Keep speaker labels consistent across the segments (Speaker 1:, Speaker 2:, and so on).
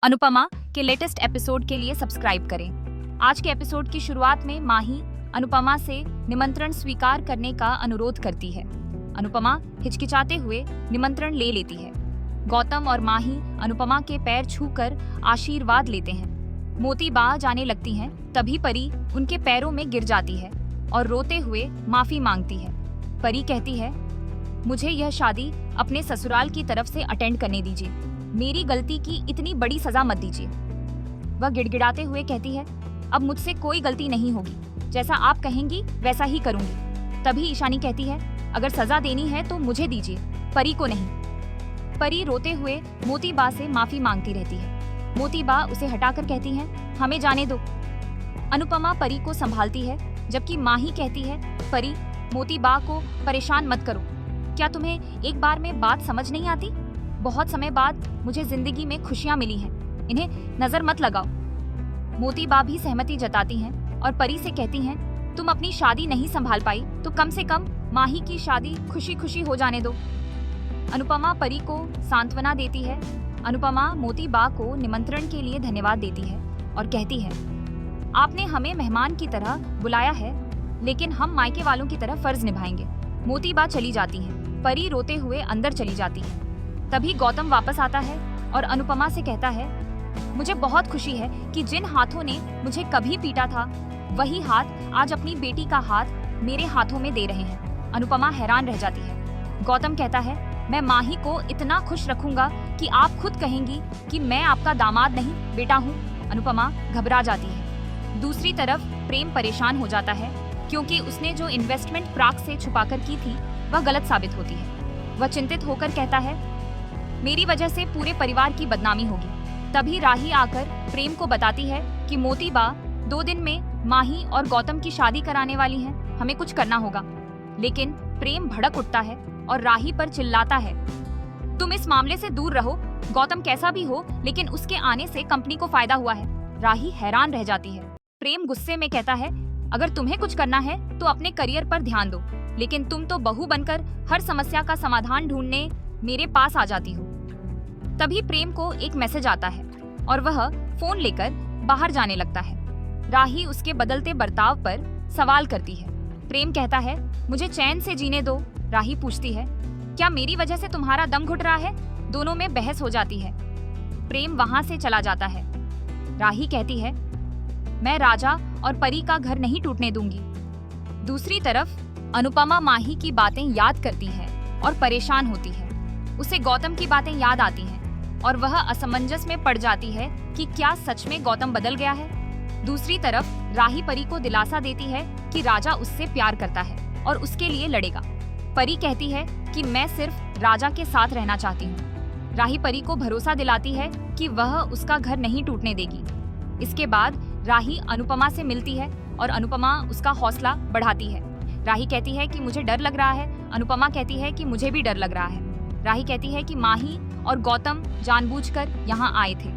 Speaker 1: अनुपमा के latest episode के लिए सब्सक्राइब करें। आज के एपिसोड की शुरुआत में माही अनुपमा से निमंत्रण स्वीकार करने का अनुरोध करती है। अनुपमा हिचकिचाते हुए निमंत्रण ले लेती है। गौतम और माही अनुपमा के पैर छूकर आशीर्वाद लेते हैं। मोती बा जाने लगती हैं, तभी परी उनके पैरों में गिर जाती है और रोते हुए माफी मांगती है। परी कहती है, मुझे यह शादी अपने ससुराल की तरफ से अटेंड करने दीजिए। मेरी गलती की इतनी बड़ी सजा मत दीजिए। वह गिड़गिड़ाते हुए कहती है, अब मुझसे कोई गलती नहीं होगी, जैसा आप कहेंगी वैसा ही करूंगी। तभी ईशानी कहती है, अगर सजा देनी है तो मुझे दीजिए, परी को नहीं। परी रोते हुए मोती बा से माफी मांगती रहती है। मोती बा उसे हटाकर कहती हैं, हमें जाने दो। अनुपमा परी को संभालती है, जबकि माही कहती है, परी मोती बा को परेशान मत करो। क्या तुम्हें एक बार में बात समझ नहीं आती? बहुत समय बाद मुझे जिंदगी में खुशियां मिली हैं, इन्हें नजर मत लगाओ। मोती बा भी सहमति जताती हैं और परी से कहती हैं, तुम अपनी शादी नहीं संभाल पाई तो कम से कम माही की शादी खुशी खुशी हो जाने दो। अनुपमा परी को सांत्वना देती है। अनुपमा मोती बा को निमंत्रण के लिए धन्यवाद देती है और कहती है, आपने हमें मेहमान की तरह बुलाया है, लेकिन हम मायके वालों की तरह फर्ज निभाएंगे। मोती बा चली जाती हैं। परी रोते हुए अंदर चली जाती है। तभी गौतम वापस आता है और अनुपमा से कहता है, मुझे बहुत खुशी है कि जिन हाथों ने मुझे कभी पीटा था, वही हाथ आज अपनी बेटी का हाथ मेरे हाथों में दे रहे हैं। अनुपमा हैरान रह जाती है। गौतम कहता है, मैं माही को इतना खुश रखूंगा कि आप खुद कहेंगी कि मैं आपका दामाद नहीं बेटा हूँ। अनुपमा घबरा जाती है। दूसरी तरफ प्रेम परेशान हो जाता है, क्योंकि उसने जो इन्वेस्टमेंट प्राक से छुपाकर की थी वह गलत साबित होती है। वह चिंतित होकर कहता है, मेरी वजह से पूरे परिवार की बदनामी होगी। तभी राही आकर प्रेम को बताती है कि मोती बा 2 दिन में माही और गौतम की शादी कराने वाली हैं, हमें कुछ करना होगा। लेकिन प्रेम भड़क उठता है और राही पर चिल्लाता है, तुम इस मामले से दूर रहो। गौतम कैसा भी हो, लेकिन उसके आने से कंपनी को फायदा हुआ है। राही हैरान रह जाती है। प्रेम गुस्से में कहता है, अगर तुम्हें कुछ करना है तो अपने करियर पर ध्यान दो, लेकिन तुम तो बहू बनकर हर समस्या का समाधान ढूंढने मेरे पास आ जाती हो। तभी प्रेम को एक मैसेज आता है और वह फोन लेकर बाहर जाने लगता है। राही उसके बदलते बर्ताव पर सवाल करती है। प्रेम कहता है, मुझे चैन से जीने दो। राही पूछती है, क्या मेरी वजह से तुम्हारा दम घुट रहा है? दोनों में बहस हो जाती है। प्रेम वहां से चला जाता है। राही कहती है, मैं राजा और परी का घर नहीं टूटने दूंगी। दूसरी तरफ अनुपमा माही की बातें याद करती है और परेशान होती है। उसे गौतम की बातें याद आती हैं और वह असमंजस में पड़ जाती है कि क्या सच में गौतम बदल गया है। दूसरी तरफ राही परी को दिलासा देती है कि राजा उससे प्यार करता है और उसके लिए लड़ेगा। परी कहती है कि मैं सिर्फ राजा के साथ रहना चाहती हूँ। राही परी को भरोसा दिलाती है कि वह उसका घर नहीं टूटने देगी। इसके बाद राही अनुपमा से मिलती है और अनुपमा उसका हौसला बढ़ाती है। राही कहती है कि मुझे डर लग रहा है। अनुपमा कहती है कि मुझे भी डर लग रहा है। राही कहती है कि माही और गौतम जानबूझकर यहाँ आए थे।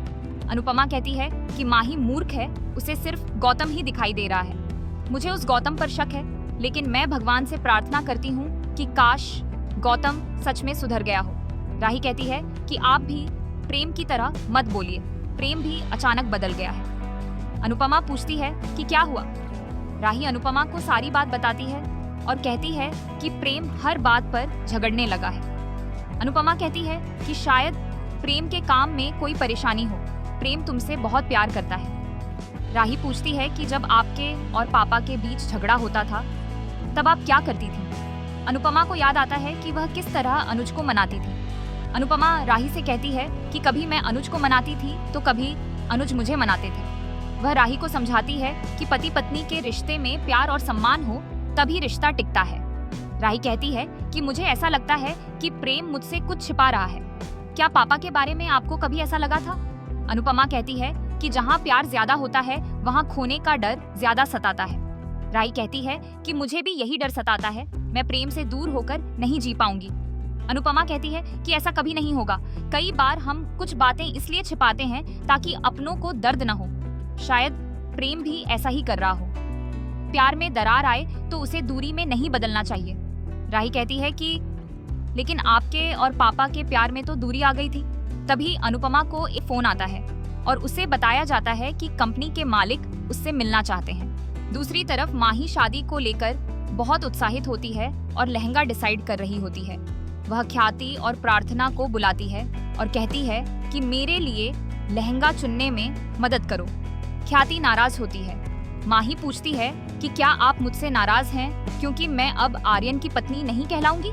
Speaker 1: अनुपमा कहती है कि माही मूर्ख है, उसे सिर्फ गौतम ही दिखाई दे रहा है। मुझे उस गौतम पर शक है, लेकिन मैं भगवान से प्रार्थना करती हूँ कि काश गौतम सच में सुधर गया हो। राही कहती है कि आप भी प्रेम की तरह मत बोलिए, प्रेम भी अचानक बदल गया है। अनुपमा पूछती है कि क्या हुआ? राही अनुपमा को सारी बात बताती है और कहती है कि प्रेम हर बात पर झगड़ने लगा है। अनुपमा कहती है कि शायद प्रेम के काम में कोई परेशानी हो। प्रेम तुमसे बहुत प्यार करता है। राही पूछती है कि जब आपके और पापा के बीच झगड़ा होता था तब आप क्या करती थी? अनुपमा को याद आता है कि वह किस तरह अनुज को मनाती थी। अनुपमा राही से कहती है कि कभी मैं अनुज को मनाती थी तो कभी अनुज मुझे मनाते थे। वह राही को समझाती है कि पति पत्नी के रिश्ते में प्यार और सम्मान हो तभी रिश्ता टिकता है। राही कहती है कि मुझे ऐसा लगता है कि प्रेम मुझसे कुछ छिपा रहा है। क्या पापा के बारे में आपको कभी ऐसा लगा था? अनुपमा कहती है कि जहाँ प्यार ज्यादा होता है वहाँ खोने का डर ज्यादा सताता है। राही कहती है कि मुझे भी यही डर सताता है, मैं प्रेम से दूर होकर नहीं जी पाऊंगी। अनुपमा कहती है कि ऐसा कभी नहीं होगा। कई बार हम कुछ बातें इसलिए छिपाते हैं ताकि अपनों को दर्द न हो। शायद प्रेम भी ऐसा ही कर रहा हो। प्यार में दरार आए तो उसे दूरी में नहीं बदलना चाहिए। राही कहती है कि लेकिन आपके और पापा के प्यार में तो दूरी आ गई थी। तभी अनुपमा को एक फोन आता है और उसे बताया जाता है कि कंपनी के मालिक उससे मिलना चाहते हैं। दूसरी तरफ माही शादी को लेकर बहुत उत्साहित होती है और लहंगा डिसाइड कर रही होती है। वह ख्याति और प्रार्थना को बुलाती है और कहती है कि मेरे लिए लहंगा चुनने में मदद करो। ख्याति नाराज होती है। माही पूछती है कि क्या आप मुझसे नाराज हैं क्योंकि मैं अब आर्यन की पत्नी नहीं कहलाऊंगी?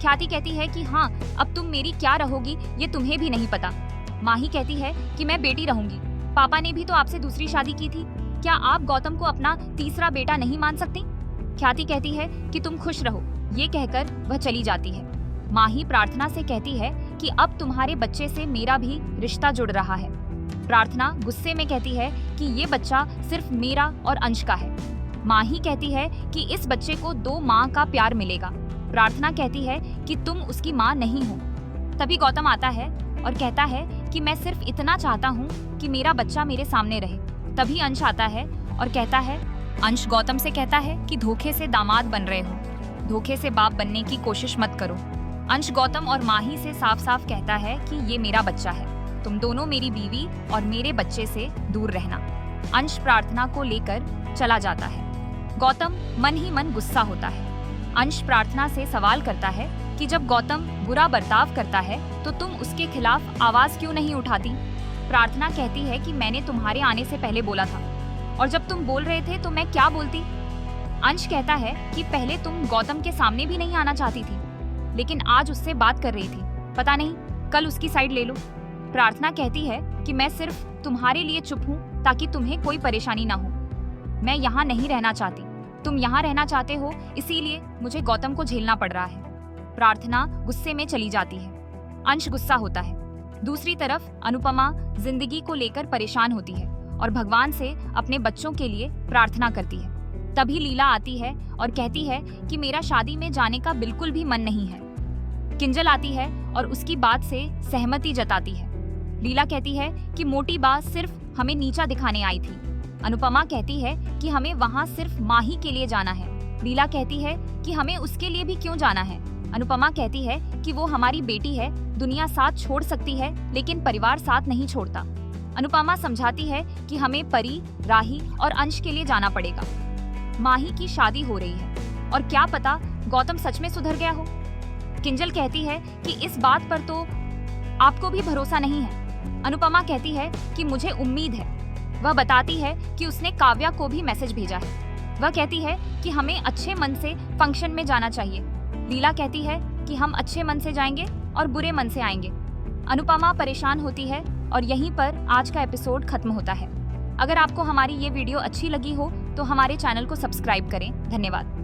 Speaker 1: ख्याति कहती है कि हाँ, अब तुम मेरी क्या रहोगी ये तुम्हें भी नहीं पता। माही कहती है कि मैं बेटी रहूंगी। पापा ने भी तो आपसे दूसरी शादी की थी। क्या आप गौतम को अपना तीसरा बेटा नहीं मान सकती? ख्याति कहती है कि तुम खुश रहो। ये कहकर वह चली जाती है। माही प्रार्थना से कहती है कि अब तुम्हारे बच्चे से मेरा भी रिश्ता जुड़ रहा है। प्रार्थना गुस्से में कहती है कि ये बच्चा सिर्फ मेरा और अंश का है। माही कहती है कि इस बच्चे को 2 माँ का प्यार मिलेगा। प्रार्थना कहती है कि तुम उसकी माँ नहीं हो। तभी गौतम आता है और कहता है कि मैं सिर्फ इतना चाहता हूँ कि मेरा बच्चा मेरे सामने रहे। तभी अंश आता है और कहता है, अंश गौतम से कहता है कि धोखे से दामाद बन रहे हो, धोखे से बाप बनने की कोशिश मत करो। अंश गौतम और माही से साफ साफ कहता है कि ये मेरा बच्चा है, तुम दोनों मेरी बीवी और मेरे बच्चे से दूर रहना। अंश प्रार्थना को लेकर चला जाता है। गौतम मन ही मन गुस्सा होता है। अंश प्रार्थना से सवाल करता है कि जब गौतम बुरा बर्ताव करता है तो तुम उसके खिलाफ आवाज क्यों नहीं उठाती? प्रार्थना कहती है कि मैंने तुम्हारे आने से पहले बोला था, और जब तुम बोल रहे थे तो मैं क्या बोलती? अंश कहता है कि पहले तुम गौतम के सामने भी नहीं आना चाहती थी, लेकिन आज उससे बात कर रही थी। पता नहीं कल उसकी साइड ले लो। प्रार्थना कहती है कि मैं सिर्फ तुम्हारे लिए चुप हूँ ताकि तुम्हें कोई परेशानी ना हो। मैं यहाँ नहीं रहना चाहती, तुम यहाँ रहना चाहते हो, इसीलिए मुझे गौतम को झेलना पड़ रहा है। प्रार्थना गुस्से में चली जाती है। अंश गुस्सा होता है। दूसरी तरफ अनुपमा जिंदगी को लेकर परेशान होती है और भगवान से अपने बच्चों के लिए प्रार्थना करती है। तभी लीला आती है और कहती है कि मेरा शादी में जाने का बिल्कुल भी मन नहीं है। किंजल आती है और उसकी बात से सहमति जताती है। लीला कहती है कि मोटी बात सिर्फ हमें नीचा दिखाने आई थी। अनुपमा कहती है कि हमें वहाँ सिर्फ माही के लिए जाना है। लीला कहती है कि हमें उसके लिए भी क्यों जाना है। अनुपमा कहती है कि वो हमारी बेटी है, दुनिया साथ छोड़ सकती है लेकिन परिवार साथ नहीं छोड़ता। अनुपमा समझाती है कि हमें परी, राही और अंश के लिए जाना पड़ेगा। माही की शादी हो रही है और क्या पता गौतम सच में सुधर गया हो। किंजल कहती है कि इस बात पर तो आपको भी भरोसा नहीं है। अनुपमा कहती है कि मुझे उम्मीद है। वह बताती है कि उसने काव्या को भी मैसेज भेजा है। वह कहती है कि हमें अच्छे मन से फंक्शन में जाना चाहिए। लीला कहती है कि हम अच्छे मन से जाएंगे और बुरे मन से आएंगे। अनुपमा परेशान होती है और यहीं पर आज का एपिसोड खत्म होता है। अगर आपको हमारी ये वीडियो अच्छी लगी हो तो हमारे चैनल को सब्सक्राइब करें। धन्यवाद।